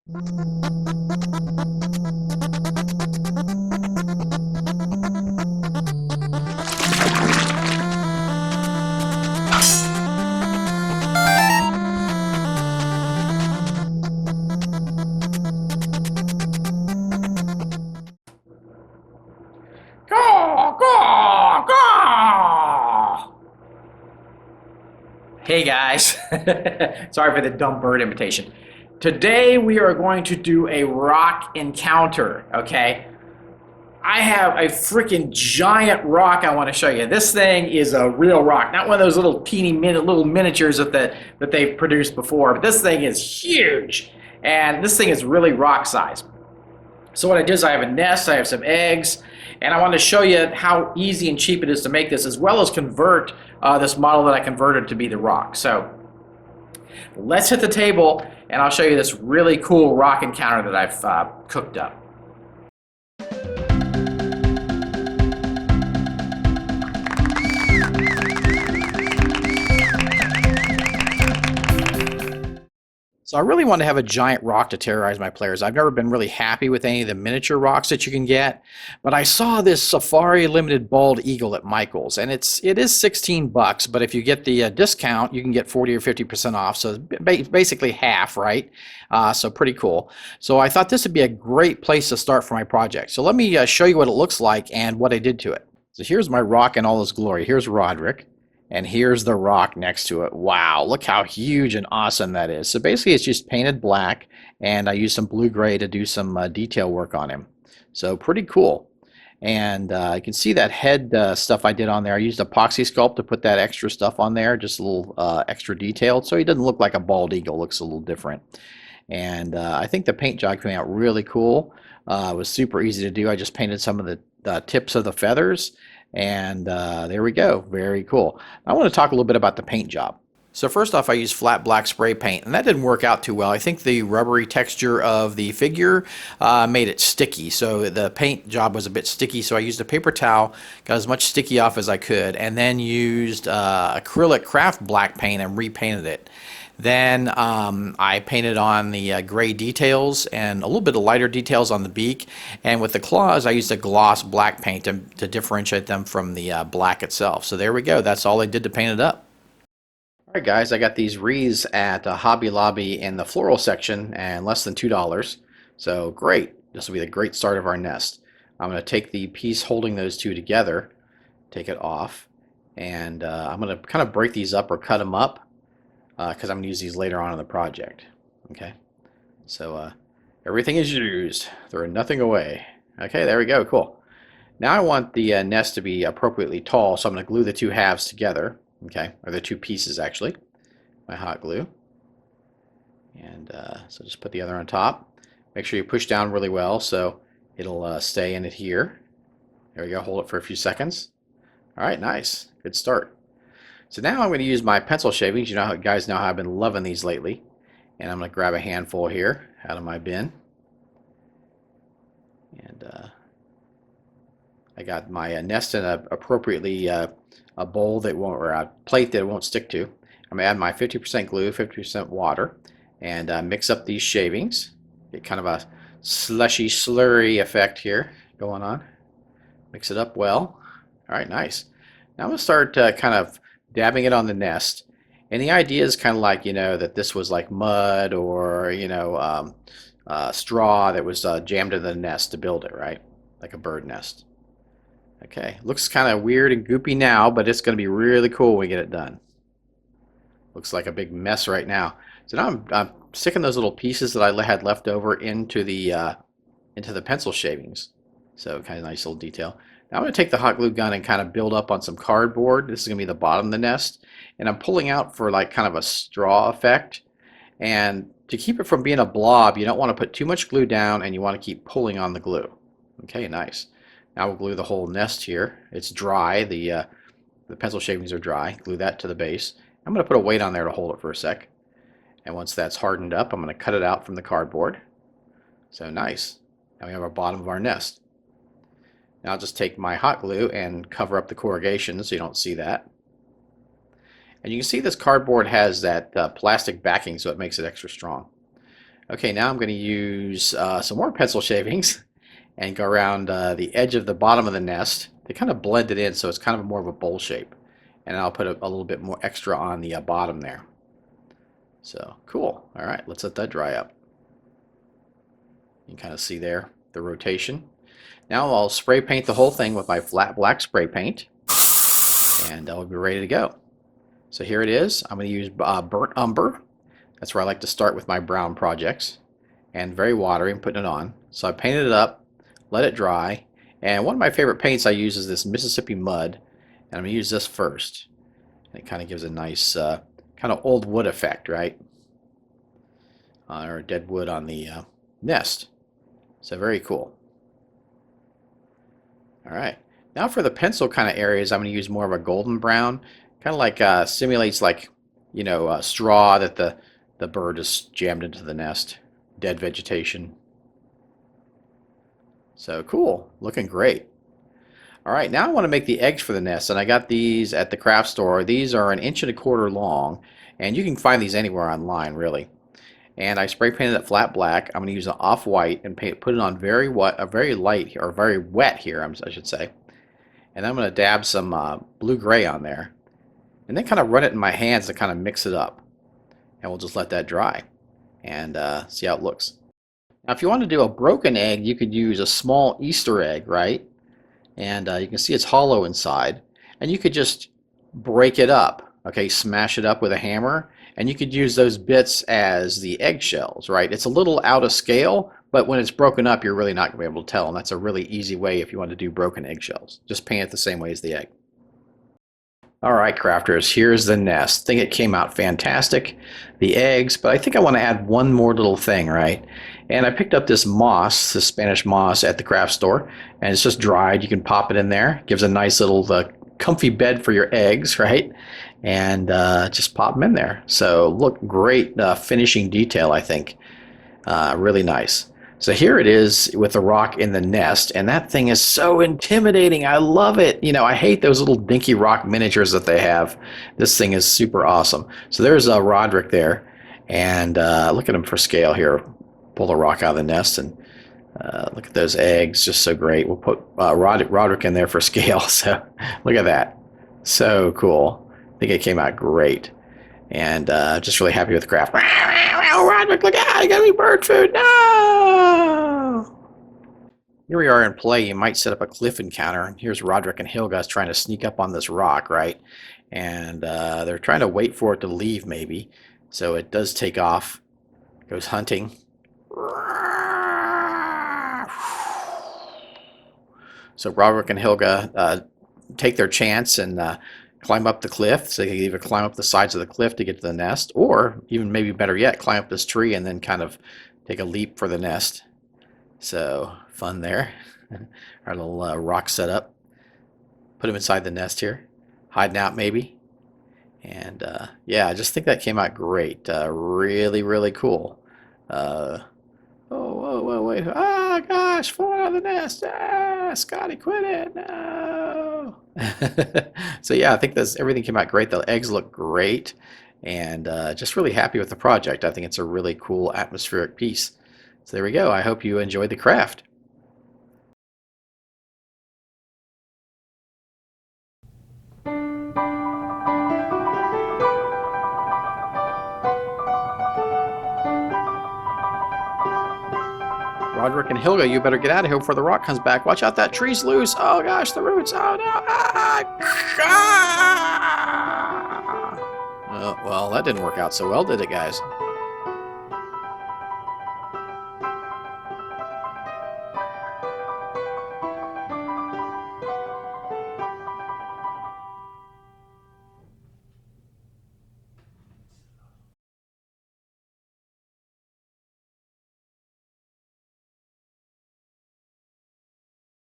Caw, caw, caw. Hey guys, sorry for the dumb bird imitation. Today we are going to do a rock encounter, okay? I have a freaking giant rock I want to show you. This thing is a real rock, not one of those little teeny little miniatures that they've produced before, but this thing is huge. And this thing is really rock size. So what I did is I have a nest, I have some eggs, and I want to show you how easy and cheap it is to make this, as well as convert this model that I converted to be the rock. So let's hit the table, and I'll show you this really cool rock encounter that I've cooked up. So I really want to have a giant rock to terrorize my players. I've never been really happy with any of the miniature rocks that you can get, but I saw this Safari Limited Bald Eagle at Michael's, and it is 16 bucks, but if you get the discount, you can get 40 or 50% off, so basically half, right? So pretty cool. So I thought this would be a great place to start for my project. So let me show you what it looks like and what I did to it. So here's my rock in all its glory. Here's Roderick. And here's the rock next to it. Wow, look how huge and awesome that is. So basically it's just painted black, and I used some blue gray to do some detail work on him. So pretty cool. And you can see that head stuff I did on there. I used epoxy sculpt to put that extra stuff on there, just a little extra detailed, so he doesn't look like a bald eagle, looks a little different. And I think the paint job came out really cool. It was super easy to do. I just painted some of the tips of the feathers, and there we go. Very cool. I want to talk a little bit about the paint job. So first off, I used flat black spray paint, and that didn't work out too well. I think the rubbery texture of the figure made it sticky, so the paint job was a bit sticky, so I used a paper towel, got as much sticky off as I could, and then used acrylic craft black paint and repainted it. Then I painted on the gray details and a little bit of lighter details on the beak. And with the claws, I used a gloss black paint to differentiate them from the black itself. So there we go. That's all I did to paint it up. All right, guys, I got these wreaths at Hobby Lobby in the floral section and less than $2. So great. This will be the great start of our nest. I'm going to take the piece holding those two together, take it off, and I'm going to kind of break these up or cut them up, because I'm going to use these later on in the project. Okay, so everything is used. Throw nothing away. Okay, there we go. Cool. Now I want the nest to be appropriately tall, so I'm going to glue the two halves together. Okay, or the two pieces actually. My hot glue. And so just put the other on top. Make sure you push down really well so it'll stay in it here. There we go. Hold it for a few seconds. All right, nice. Good start. So now I'm going to use my pencil shavings. You know, guys know how I've been loving these lately. And I'm going to grab a handful here out of my bin. And I got my nest in appropriately a bowl that won't, or a plate that it won't stick to. I'm going to add my 50% glue, 50% water, and mix up these shavings. Get kind of a slushy, slurry effect here going on. Mix it up well. All right, nice. Now I'm going to start kind of dabbing it on the nest, and the idea is kind of like, you know, that this was like mud or, you know, straw that was jammed in the nest to build it, right? Like a bird nest. Okay, looks kind of weird and goopy now, but it's going to be really cool when we get it done. Looks like a big mess right now. So now I'm sticking those little pieces that I had left over into the pencil shavings. So kind of nice little detail. Now I'm going to take the hot glue gun and kind of build up on some cardboard. This is going to be the bottom of the nest. And I'm pulling out for like kind of a straw effect. And to keep it from being a blob, you don't want to put too much glue down, and you want to keep pulling on the glue. Okay, nice. Now we'll glue the whole nest here. It's dry. The pencil shavings are dry. Glue that to the base. I'm going to put a weight on there to hold it for a sec. And once that's hardened up, I'm going to cut it out from the cardboard. So nice. Now we have our bottom of our nest. Now I'll just take my hot glue and cover up the corrugation so you don't see that. And you can see this cardboard has that plastic backing, so it makes it extra strong. Okay, now I'm going to use some more pencil shavings and go around the edge of the bottom of the nest. They kind of blend it in so it's kind of more of a bowl shape. And I'll put a little bit more extra on the bottom there. So cool. All right, let's let that dry up. You can kind of see there the rotation. Now I'll spray paint the whole thing with my flat black spray paint, and I'll be ready to go. So here it is. I'm going to use burnt umber. That's where I like to start with my brown projects. And very watery and putting it on. So I painted it up, let it dry, and one of my favorite paints I use is this Mississippi Mud, and I'm going to use this first. And it kind of gives a nice kind of old wood effect, right? Or dead wood on the nest. So very cool. All right. Now for the pencil kind of areas, I'm going to use more of a golden brown, kind of like simulates like, straw that the bird is jammed into the nest, dead vegetation. So cool, looking great. All right, now I want to make the eggs for the nest, and I got these at the craft store. These are 1.25 inches long, and you can find these anywhere online, really. And I spray painted it flat black. I'm going to use an off-white and put it on very light or very wet here, I should say. And I'm going to dab some blue-gray on there, and then kind of run it in my hands to kind of mix it up. And we'll just let that dry and see how it looks. Now, if you want to do a broken egg, you could use a small Easter egg, right? And you can see it's hollow inside. And you could just break it up, okay? Smash it up with a hammer. And you could use those bits as the eggshells, right? It's a little out of scale, but when it's broken up, you're really not going to be able to tell. And that's a really easy way if you want to do broken eggshells. Just paint it the same way as the egg. All right, crafters, here's the nest. I think it came out fantastic, the eggs, but I think I want to add one more little thing, right? And I picked up this moss, this Spanish moss at the craft store, and it's just dried. You can pop it in there. Gives a nice little comfy bed for your eggs, right? And just pop them in there. So look, great finishing detail, I think. Really nice. So here it is with the rock in the nest, and that thing is so intimidating. I love it. I hate those little dinky rock miniatures that they have. This thing is super awesome. So there's Roderick there, and look at him for scale here. Pull the rock out of the nest, and look at those eggs, just so great. We'll put Roderick in there for scale. So look at that. So cool. I think it came out great. And just really happy with the craft. Roderick, look out! You gotta be bird food. No! Here we are in play. You might set up a cliff encounter. And here's Roderick and Hilga trying to sneak up on this rock, right? And they're trying to wait for it to leave, maybe. So it does take off. Goes hunting. So Roderick and Hilga take their chance and climb up the cliff. So they can either climb up the sides of the cliff to get to the nest, or even maybe better yet, climb up this tree and then kind of take a leap for the nest. So fun there. Our little rock setup. Put them inside the nest here, hiding out maybe. And yeah, I just think that came out great. Really, really cool. Whoa, wait. Ah, gosh, fall out of the nest. Ah, Scotty, quit it. No. So yeah, I think everything came out great. The eggs look great, and just really happy with the project. I think it's a really cool atmospheric piece. So there we go. I hope you enjoyed the craft. Roderick and Hilga, you better get out of here before the rock comes back. Watch out, that tree's loose. Oh gosh, the roots. Oh no. Ah! Well, that didn't work out so well, did it, guys?